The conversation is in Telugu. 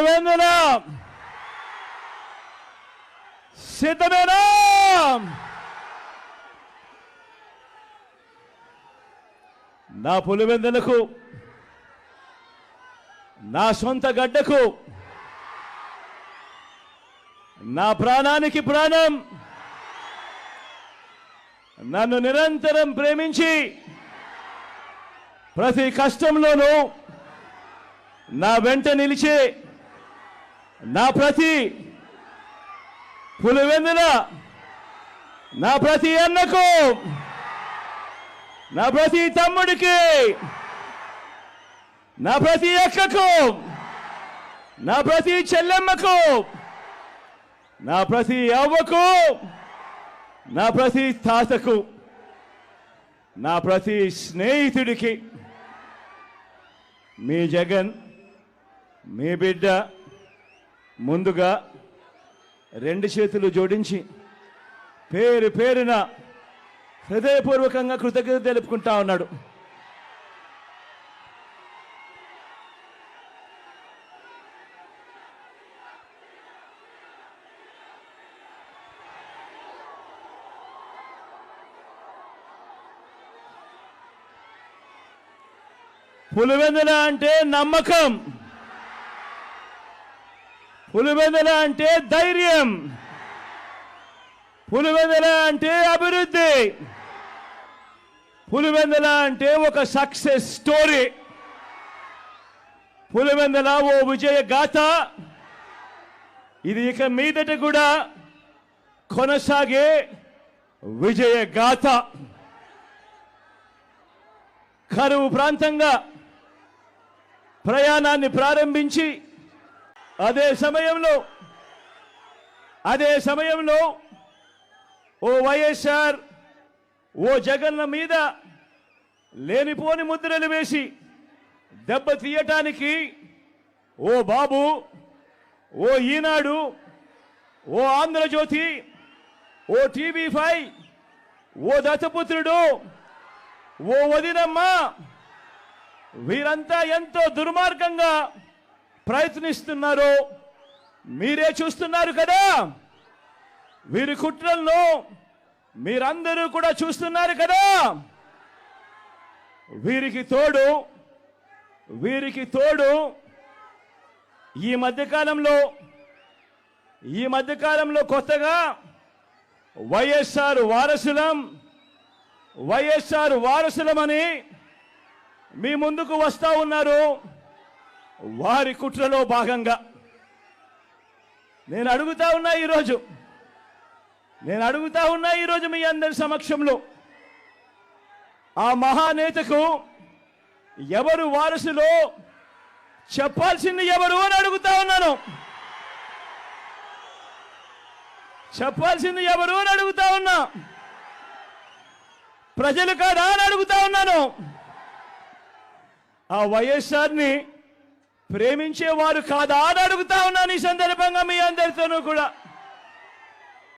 పులివెందుల సిద్ధమేనా? నా పులివెందులకు, నా సొంత గడ్డకు, నా ప్రాణానికి ప్రాణం, నన్ను నిరంతరం ప్రేమించి ప్రతి కష్టంలోనూ నా వెంట నిలిచే నా ప్రతి పులివెందుల, నా ప్రతి అన్నకు, నా ప్రతి తమ్ముడికి, నా ప్రతి అక్కకు, నా ప్రతి చెల్లెమ్మకు, నా ప్రతి అవ్వకు, నా ప్రతి తాతకు, నా ప్రతి స్నేహితుడికి మీ జగన్, మీ బిడ్డ ముందుగా రెండు చేతులు జోడించి పేరు పేరున హృదయపూర్వకంగా కృతజ్ఞత తెలుపుకుంటా ఉన్నాడు. పులివెందుల అంటే నమ్మకం, పులివెందుల అంటే ధైర్యం, పులివెందుల అంటే అభివృద్ధి, పులివెందుల అంటే ఒక సక్సెస్ స్టోరీ, పులివెందుల ఓ విజయ గాథ. ఇది ఇక మీదట కూడా కొనసాగే విజయ గాథ. కరువు ప్రాంతంగా ప్రయాణాన్ని ప్రారంభించి అదే సమయంలో ఓ వైఎస్ఆర్, ఓ జగన్ల మీద లేనిపోని ముద్రలు వేసి దెబ్బ తీయటానికి ఓ బాబు, ఓ ఈనాడు, ఓ ఆంధ్రజ్యోతి, ఓ టీవీ5, ఓ దత్తపుత్రుడు, ఓ వదినమ్మ, వీరంతా ఎంతో దుర్మార్గంగా ప్రయత్నిస్తున్నారో మీరే చూస్తున్నారు కదా. వీరి కుట్రలను మీరందరూ కూడా చూస్తున్నారు కదా. వీరికి తోడు ఈ మధ్యకాలంలో కొత్తగా వైఎస్ఆర్ వారసులమని మీ ముందుకు వస్తా ఉన్నారు. వారి కుట్రలో భాగంగా నేను అడుగుతా ఉన్నా ఈరోజు మీ అందరి సమక్షంలో, ఆ మహానేతకు ఎవరు వారసులో చెప్పాల్సింది ఎవరు అని అడుగుతా ఉన్నాను. చెప్పాల్సింది ఎవరు అని అడుగుతా ఉన్నా. ప్రజలు కాదా అని అడుగుతా ఉన్నాను. ఆ వైఎస్ఆర్ని ప్రేమించేవారు కాదా అని అడుగుతా ఉన్నాను. ఈ సందర్భంగా మీ అందరితోనూ కూడా